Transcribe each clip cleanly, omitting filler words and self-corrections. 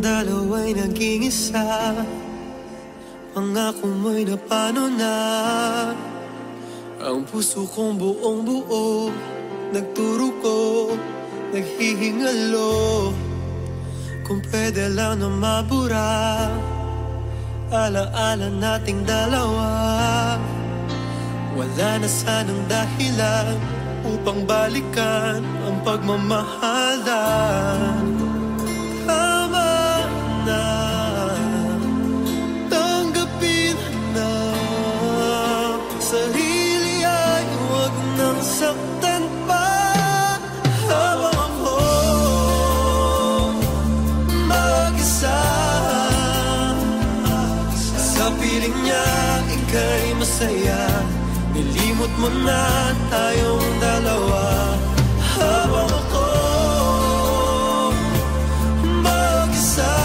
dalawa'y naging isa. Pangako mo'y napano na. Ang puso kong buong buo, nagturo ko, naghihingalo. Kung pwede lang na mabura alaala nating dalawa. Wala na sanang dahilan upang balikan ang pagmamahalan. Tama na, tanggapin na. Sarili ay huwag nang saktan pa. Habang ako mag-isa sa piling niya, ika'y masaya. Nilimot mo na tayong dalawa. Habang ako mag-isa,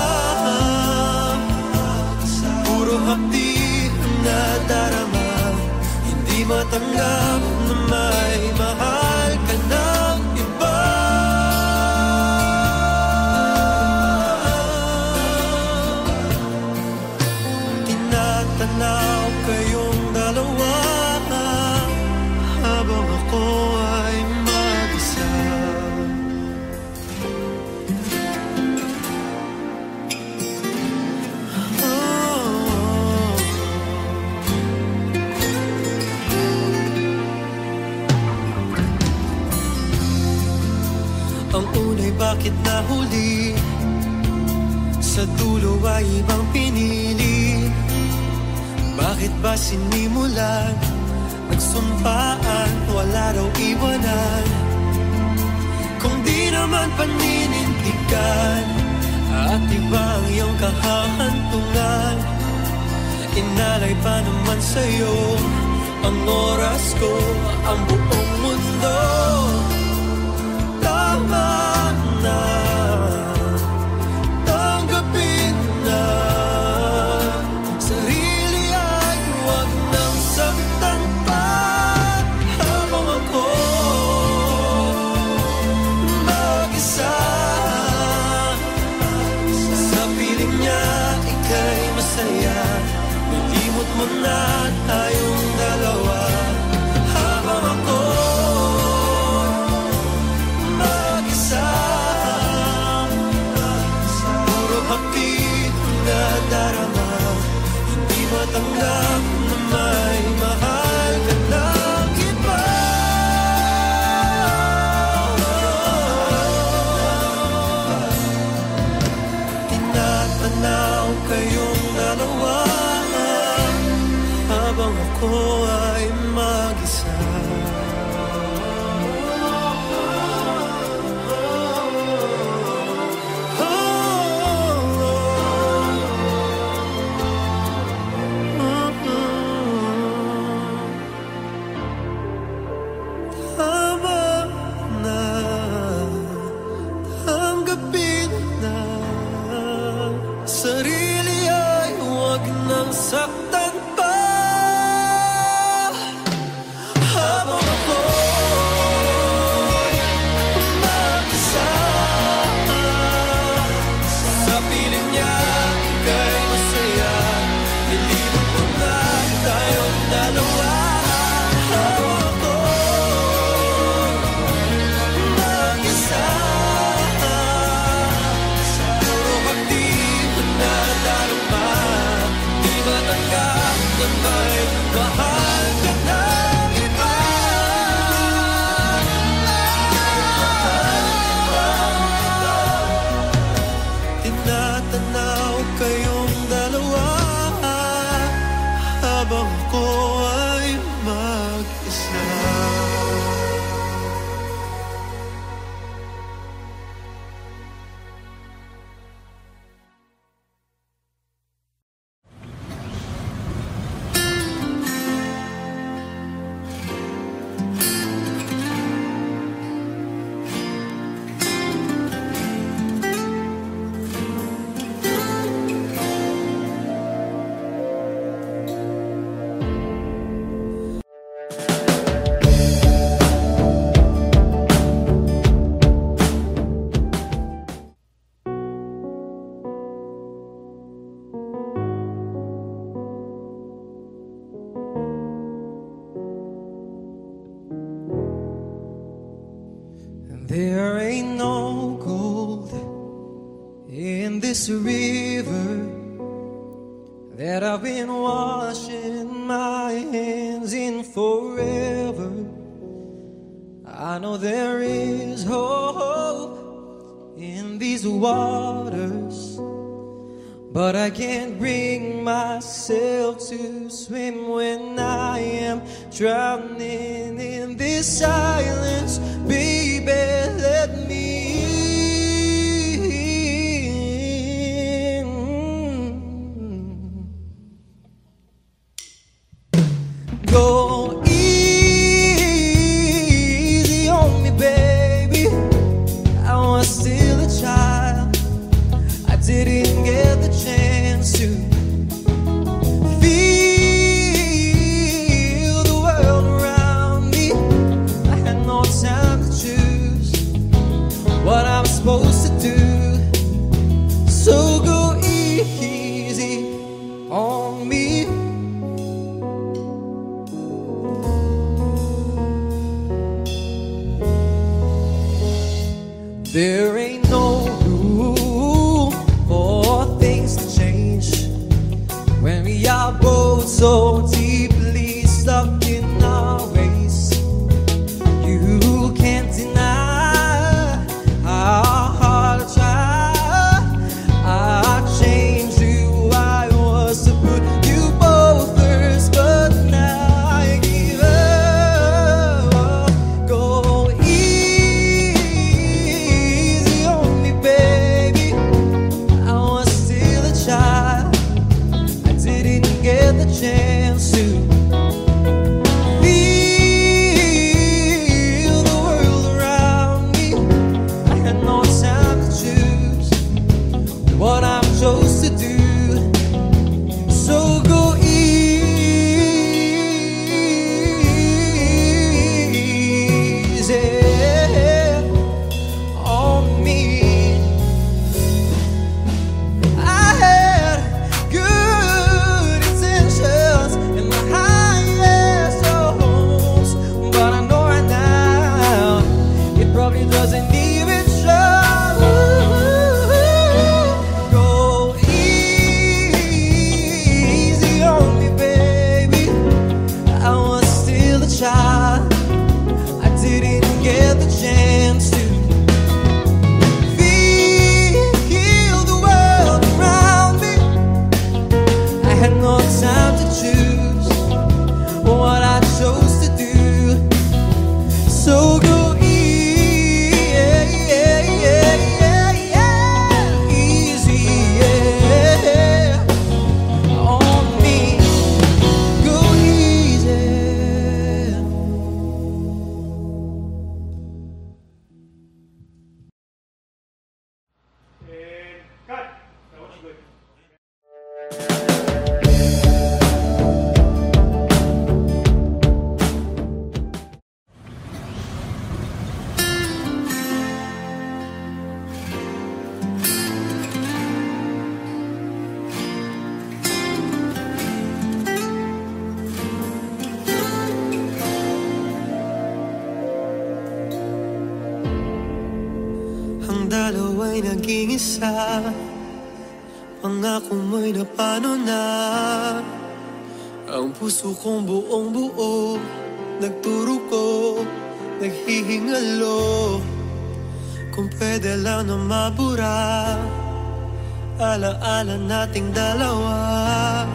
puro hapdi ang nadarama. Hindi matanggap na may mahal ka ng iba. Tinatanaw kayong dalawa habang ako ay mag-isa. Ang una'y bakit nahuli, sa dulo ay ibang pinili. Bakit ba sinimulan, nagsumpaan, wala raw iwanan? Kung di naman paninindigan at iba ang iyong kahahantungan, inalay pa naman sa'yo ang oras ko, ang buong mundo. Tama na, tanggapin na. Sarili ay huwag nang saktan pa. Habang ako mag-isa sa piling niya, ika'y masaya. Nilimot mo na tayong dalawa. Habang ako There ain't no gold in this river that I've been washing my hands in forever. I know there is hope in these waters, but I can't bring myself to swim when I am drowning in this silence. Baby, let me in. Go easy on me, baby. I was still a child. I didn't get the chance to feel the world around me. I had no time to choose what I'm supposed to do. So go easy on me. There ain't no room for things to change when we are both so deeply stuck in our ways. You can't deny how hard I try. I changed who I was to put you both first, but now I give up. Go easy on me, baby. I was still a child. I didn't get the chance to feel the world around me. I had no time to choose what I'm supposed to do. So go easy on me. I had good intentions and the highest hopes, but I know right now it probably doesn't even show. Go easy on me, baby. I was still a child. I didn't get the chance to feel the world around me. I had no time to choose what I chose to do. So go easy on me. Go easy. Cut! That was good. Ang dalawa'y naging isa. Pangako mo'y napano na. Ang puso kong buong buo nagturo ko, naghihingalo. Kung pwede lang na mabura alaala nating dalawa.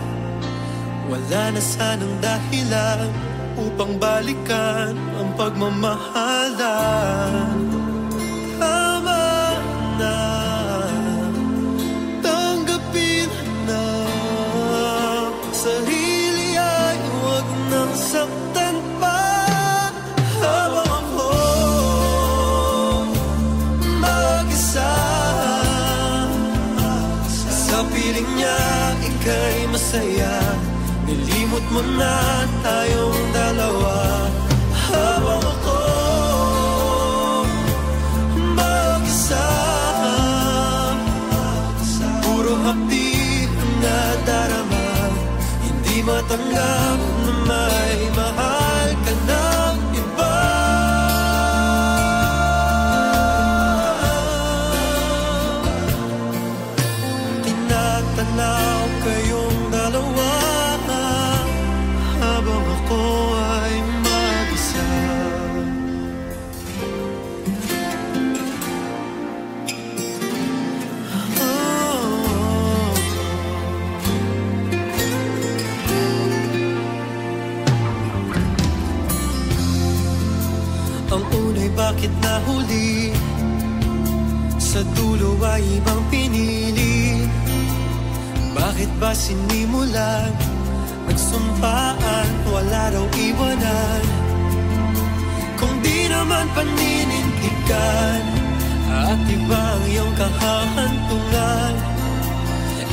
Wala na sanang dahilan upang balikan ang pagmamahalan. Tama na, tanggapin na. Sarili ay huwag nang saktan pa. Habang ako mag-isa, sa piling niya ika'y masaya. Nilimot mo na tayong dalawa. Habang ako mag-isa, puro hapdi ang nadarama. Hindi matanggap na may mahal ka ng iba. huli, sa dulo ay ibang pinili. Bakit ba sinimulan, nagsumpaan, wala daw iwanan? Kung di naman paninindigan, at iba ang iyong kahahantungan,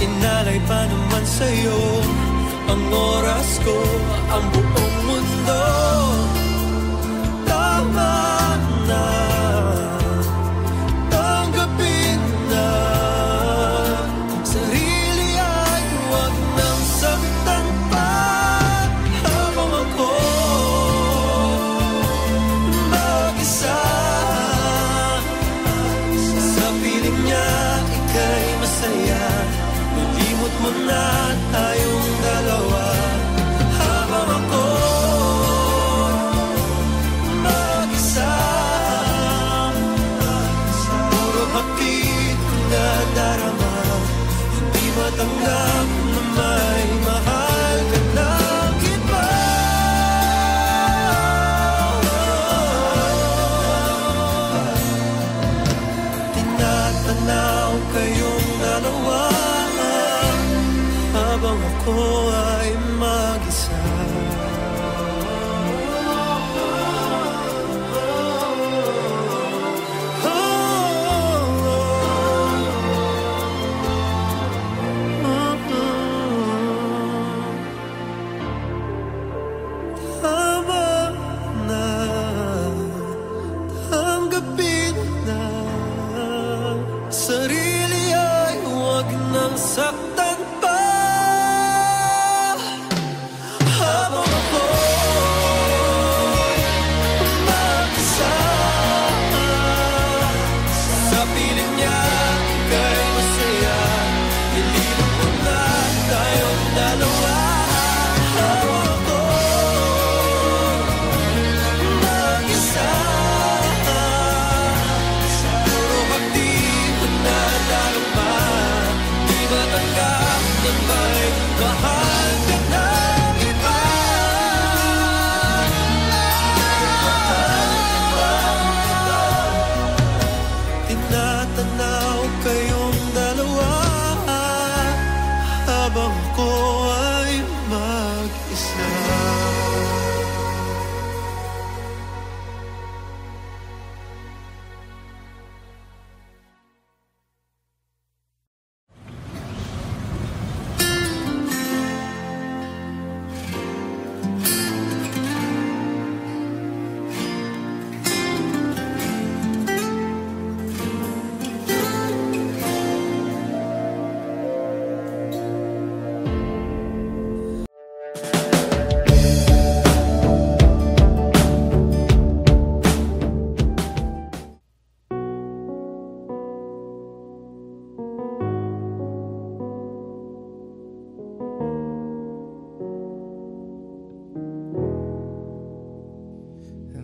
inalay pa naman sa'yo ang oras ko, ang buong mundo. Tama na, tanggapin na, sarili ay huwag nang sabitan pa. Habang ako mag-isa, sa piling niya ika'y masaya, ilimot mo na tayong dalawa. Habang ako mag-isa, puro hatid na darama, hindi matanggap na may mahal ka ng iba. Tinatanaw kayong dalawa habang ako ay mag-isa. Tama na, tanggapin na, sarili ay huwag nang saktan pa. Habang ako mag-isa, sa piling niya ika'y masaya, ilimot mo na tayong dalawa. Habang ako mag-isa, puro hatid na darama, di matanggap na may mahal ka ng iba. Tinatanaw kayong dalawa habang ako ay mag-isa.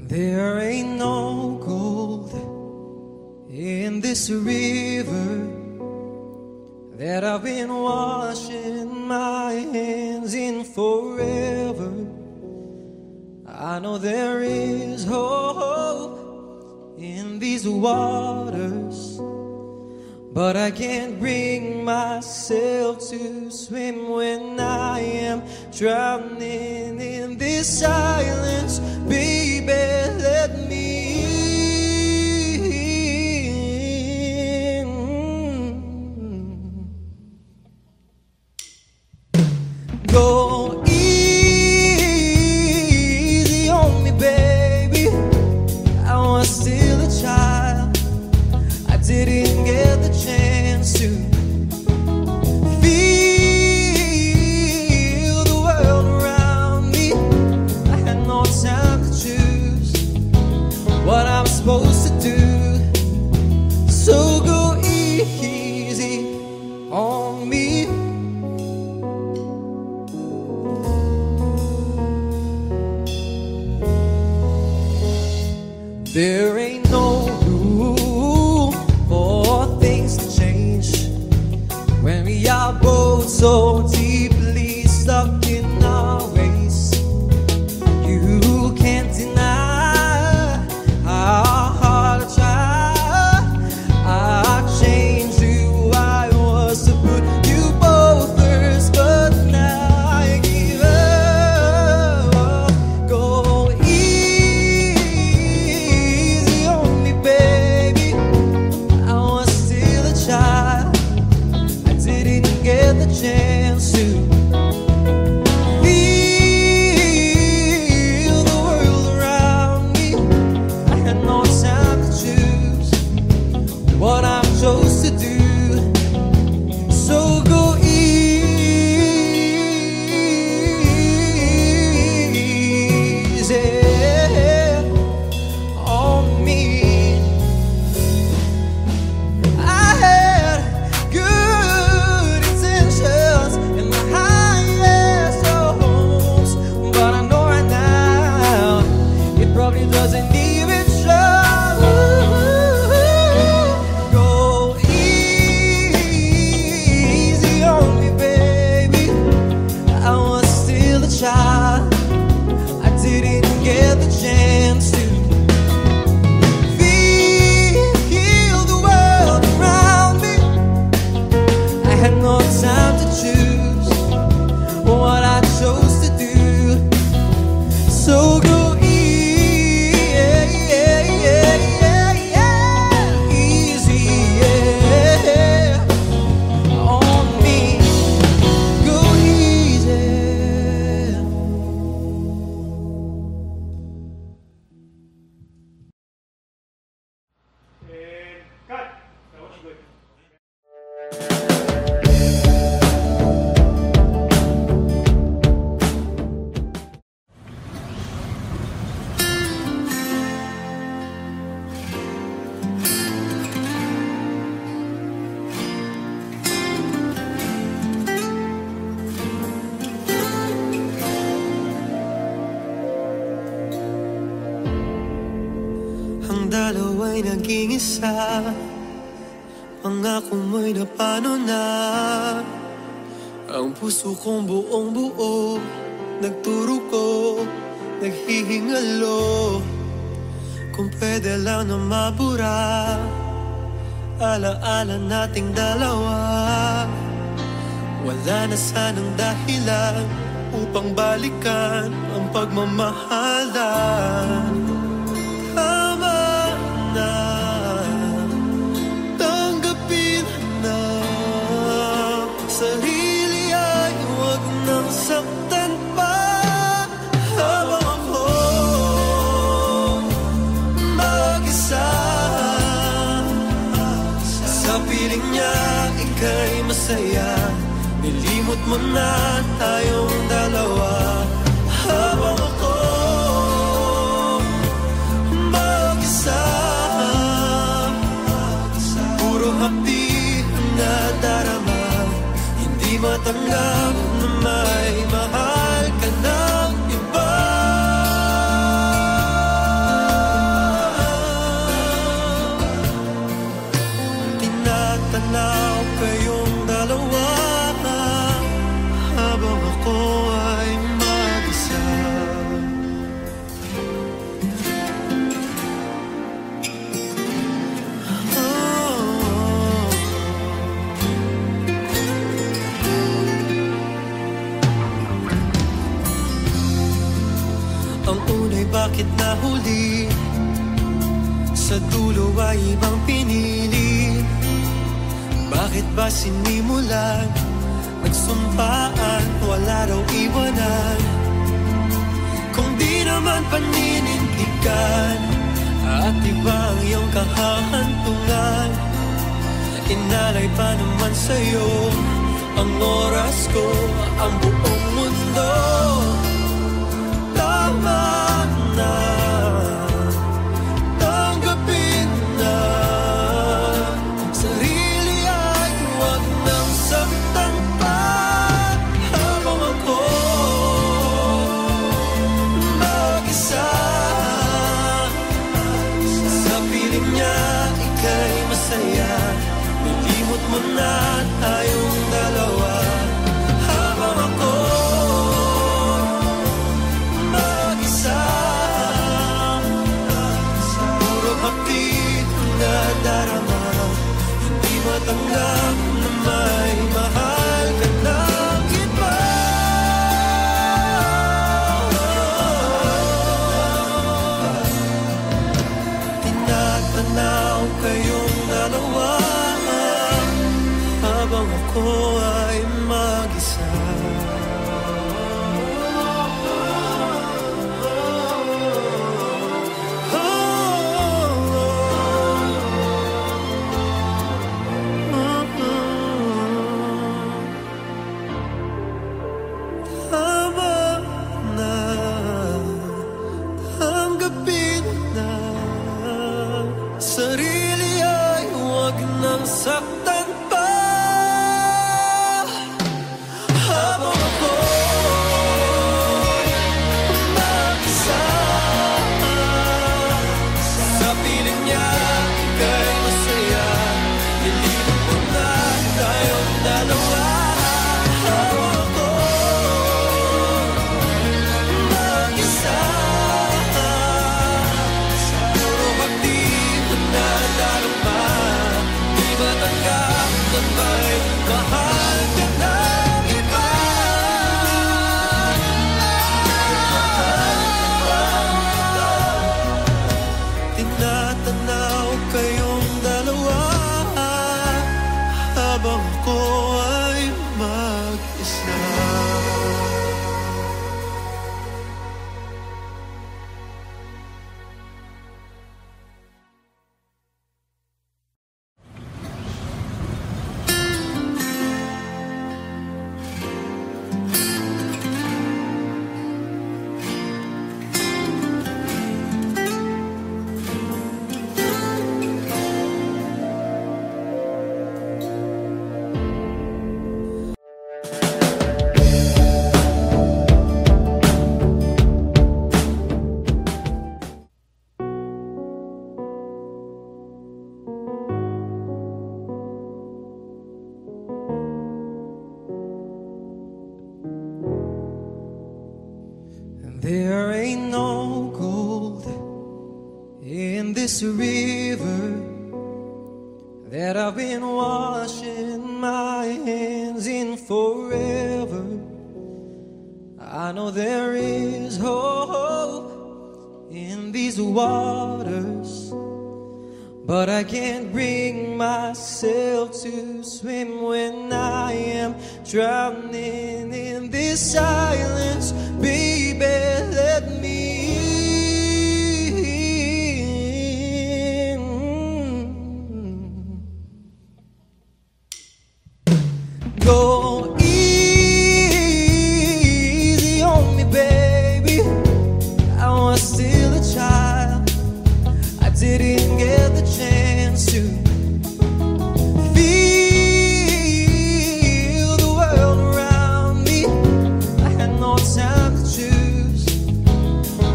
There ain't no gold in this river that I've been washing my hands in forever. I know there is hope in these waters, but I can't bring myself to swim when I am drowning in this silence. Baby, let me go easy on me, baby. I was still a child, I didn't get the chance to feel the world around me. I had no time to choose what I'm supposed to do, so go easy on me. There ain't no room for to do. So go easy on me. I had good intentions and the highest of hopes, but I know right now it probably doesn't even show. Go easy on me, baby. I was still a child. I didn't get the chance to feel the world around me. I had no time to choose what I chose to do. So go easy on me. Go easy. And cut. That was good. Ang dalawa'y naging isa, pangako mo'y napano na. Ang puso kong buong buo, nagturo ko, naghihingalo. Kung pwede lang na mabura, alaala nating dalawa. Wala na sanang dahilan upang balikan ang pagmamahalan. Tama na, tanggapin na, sarili ay huwag nang saktan pa. Habang ako mag-isa, sa piling niya ika'y masaya. Nilimot mo na tayong dalawa. Habang ako mag-isa, puro hapdi ang nadarama. Hindi matanggap na may mahal ka ng iba. Tinatanaw kayong dalawa habang ako ay mag-isa. Ang unay bakit nahuli, sa dulo ay ibang pinili. Bakit ba sinimulan, nagsumpaan, wala raw iwanan? Kung di naman paninindigan, at iba ang iyong kahahantungan, inalay pa naman sa'yo ang oras ko, ang buong mundo. Tama na, tanggapin na, sarili ay huwag nang saktan pa. Habang ako mag-isa, sa piling niya ika'y masaya. Nilimot mo na tayong dalawa. Habang ako mag-isa, puro hapit ang nadarama. Hindi matanggap na may mahal ka ng iba. Tinatanaw kayong dalawa habang ako ay mag-isa. nasaktan pa habang ako'y mag-isa. Sa piling niya ika'y masaya, nilimutan mo na tayong dalawa. Habang ako'y mag-isa, puro pag-di mo na darama. Di ba tanggap na may mahal ka ng iba? Tinatanaw kayong dalawa habang ako ay mag-isa. There ain't no gold in this river that I've been washing my hands in forever. I know there is hope in these waters, but I can't bring myself to swim when I am drowning in this silence. Baby, let me in. Go easy on me, baby. I was still a child, I didn't get the chance to feel the world around me. I had no time to choose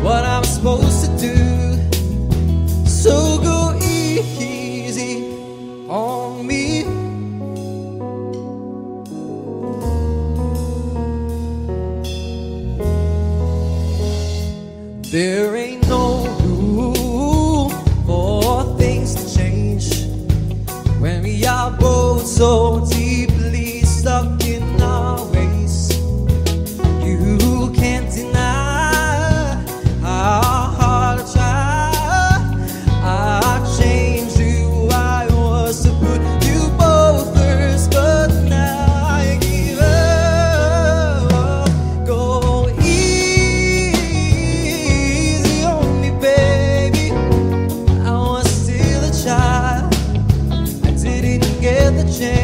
what I'm supposed to do. So go easy on me. There ain't no room for things to change when we are both so deeply stuck in our ways. You can't deny how hard I try. I changed who I was to put you both first, but now I give up. Go easy on me, baby. I was still a child, I didn't get the chance